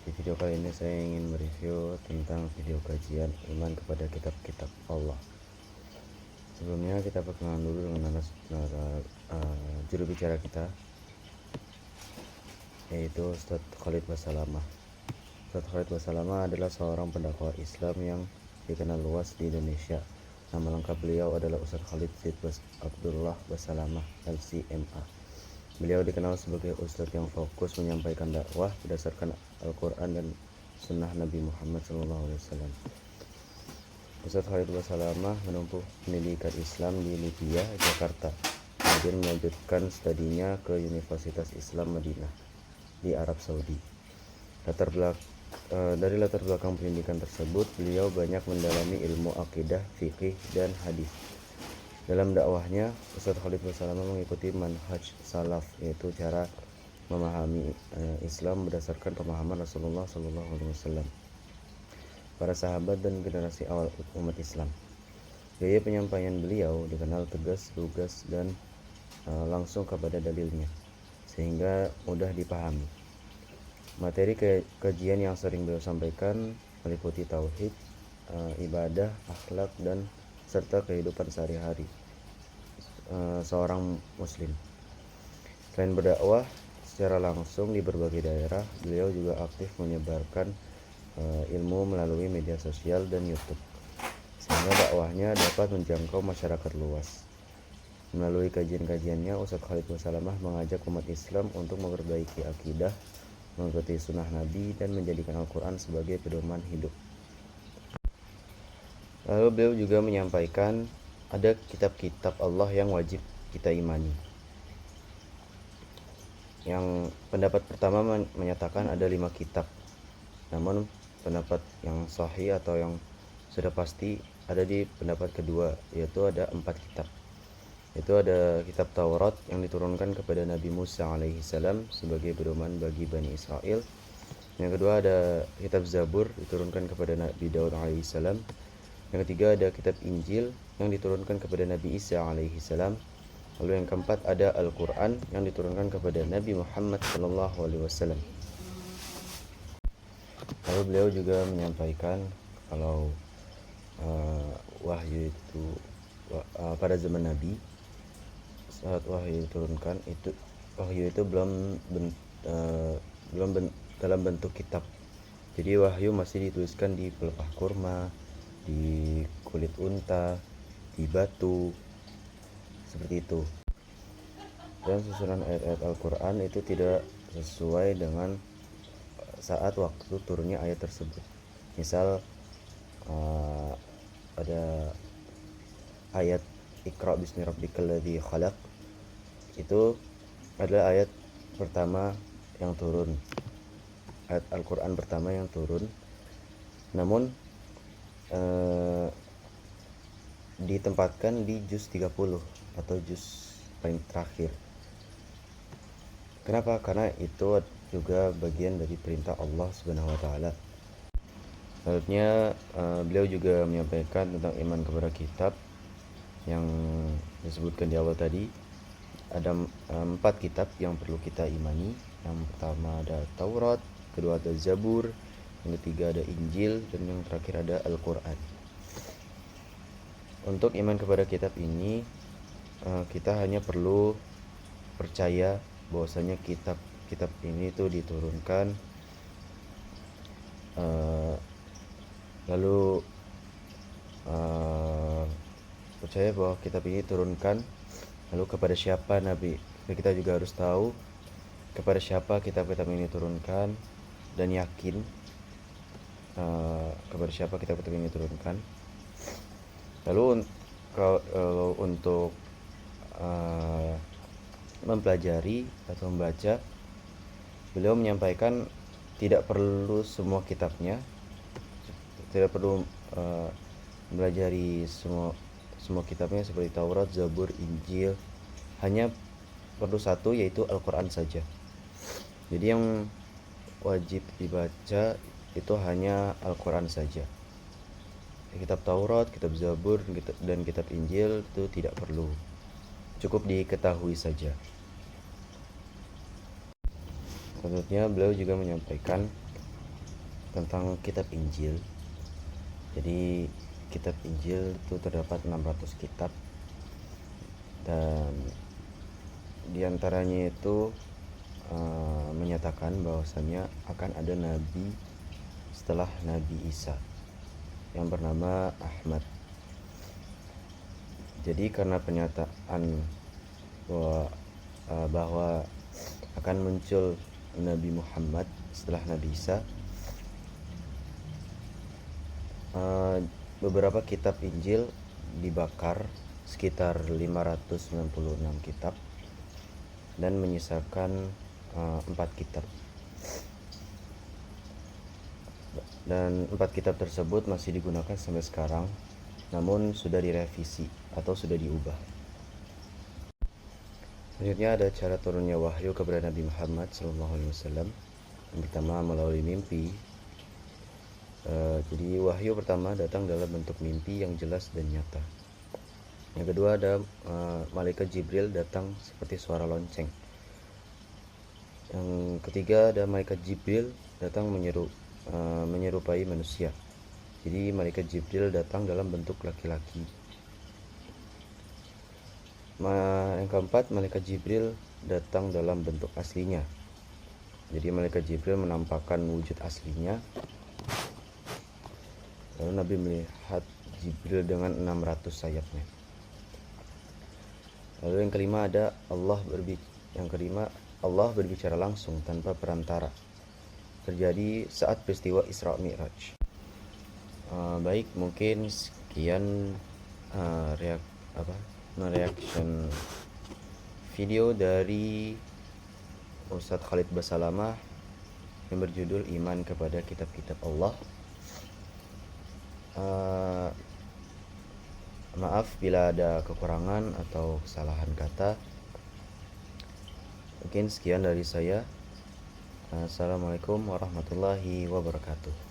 Di video kali ini saya ingin mereview tentang video kajian iman kepada kitab-kitab Allah. Sebelumnya kita perkenalan dulu dengan juru bicara kita, yaitu Ustadz Khalid Basalamah. Ustadz Khalid Basalamah adalah seorang pendakwah Islam yang dikenal luas di Indonesia. Nama lengkap beliau adalah Ustadz Khalid Zaid Abdullah Basalamah LCMA. Beliau dikenal sebagai ustadz yang fokus menyampaikan dakwah berdasarkan Al-Quran dan Sunnah Nabi Muhammad SAW. Ustadz Khalid Basalamah menempuh pendidikan Islam di Libya, Jakarta, kemudian melanjutkan studinya ke Universitas Islam Madinah di Arab Saudi. Dari latar belakang pendidikan tersebut, beliau banyak mendalami ilmu akidah, fikih, dan hadis. Dalam dakwahnya, Ustadz Khalid Basalamah mengikuti manhaj salaf, yaitu cara memahami Islam berdasarkan pemahaman Rasulullah SAW, para sahabat dan generasi awal umat Islam. Gaya penyampaian beliau dikenal tegas, lugas, dan langsung kepada dalilnya, sehingga mudah dipahami. Materi kajian yang sering beliau sampaikan meliputi tauhid, ibadah, akhlak, dan serta kehidupan sehari-hari seorang muslim. Selain berdakwah secara langsung di berbagai daerah, beliau juga aktif menyebarkan ilmu melalui media sosial dan YouTube, sehingga dakwahnya dapat menjangkau masyarakat luas. Melalui kajian-kajiannya, Ustadz Khalid Basalamah mengajak umat Islam untuk memperbaiki akidah, mengikuti sunnah Nabi, dan menjadikan Al-Quran sebagai pedoman hidup. Lalu beliau juga menyampaikan ada kitab-kitab Allah yang wajib kita imani. Yang pendapat pertama menyatakan ada 5 kitab. Namun pendapat yang sahih atau yang sudah pasti ada di pendapat kedua, yaitu ada 4 kitab. Itu ada kitab Taurat yang diturunkan kepada Nabi Musa alaihissalam sebagai pedoman bagi Bani Israel. Yang kedua ada kitab Zabur diturunkan kepada Nabi Daud alaihissalam. Yang ketiga ada kitab Injil yang diturunkan kepada Nabi Isa alaihissalam. Lalu yang keempat ada Al-Quran yang diturunkan kepada Nabi Muhammad SAW. Lalu beliau juga menyampaikan kalau wahyu itu pada zaman Nabi, saat wahyu diturunkan itu wahyu itu belum dalam bentuk kitab. Jadi wahyu masih dituliskan di pelepah kurma, di kulit unta, di batu, seperti itu. Dan susunan ayat-ayat Al-Quran itu tidak sesuai dengan saat waktu turunnya ayat tersebut. Misal ada ayat Iqra bismi rabbikal ladzi khalaq, itu adalah ayat pertama yang turun, ayat Al-Quran pertama yang turun. Namun ditempatkan di juz 30 atau juz paling terakhir. Kenapa? Karena itu juga bagian dari perintah Allah Subhanahu wa taala. Selanjutnya beliau juga menyampaikan tentang iman kepada kitab yang disebutkan di awal tadi. Ada 4 kitab yang perlu kita imani. Yang pertama ada Taurat, kedua ada Zabur, yang ketiga ada Injil, dan yang terakhir ada Al-Quran. Untuk iman kepada kitab ini, kita hanya perlu percaya bahwasanya kitab ini itu diturunkan, lalu percaya bahwa kitab ini diturunkan, lalu kepada siapa Nabi. Kita juga harus tahu kepada siapa kitab-kitab ini diturunkan, dan yakin kepada siapa kitab-kitab ini diturunkan. Lalu untuk mempelajari atau membaca, beliau menyampaikan tidak perlu semua kitabnya, tidak perlu mempelajari semua kitabnya seperti Taurat, Zabur, Injil. Hanya perlu satu, yaitu Al-Quran saja. Jadi yang wajib dibaca itu hanya Al-Quran saja. Kitab Taurat, kitab Zabur, dan kitab Injil itu tidak perlu, cukup diketahui saja. Selanjutnya beliau juga menyampaikan tentang kitab Injil. Jadi kitab Injil itu terdapat 600 kitab, dan diantaranya itu menyatakan bahwasannya akan ada nabi setelah Nabi Isa yang bernama Ahmad. Jadi karena pernyataan bahwa akan muncul Nabi Muhammad setelah Nabi Isa, beberapa kitab Injil dibakar, sekitar 596 kitab, dan menyisakan 4 kitab. Dan 4 kitab tersebut masih digunakan sampai sekarang, namun sudah direvisi atau sudah diubah. Selanjutnya ada cara turunnya wahyu kepada Nabi Muhammad SAW. Yang pertama melalui mimpi. Jadi wahyu pertama datang dalam bentuk mimpi yang jelas dan nyata. Yang kedua ada malaikat Jibril datang seperti suara lonceng. Yang ketiga ada malaikat Jibril datang menyerupai manusia. Jadi malaikat Jibril datang dalam bentuk laki-laki. Yang keempat, malaikat Jibril datang dalam bentuk aslinya. Jadi malaikat Jibril menampakkan wujud aslinya. Lalu Nabi melihat Jibril dengan 600 sayapnya. Lalu yang kelima ada Allah berbicara langsung tanpa perantara. Terjadi saat peristiwa Isra Mi'raj. Baik, mungkin sekian reaction video dari Ustadz Khalid Basalamah yang berjudul Iman kepada Kitab-Kitab Allah. Maaf bila ada kekurangan atau kesalahan kata. Mungkin sekian dari saya. Assalamualaikum warahmatullahi wabarakatuh.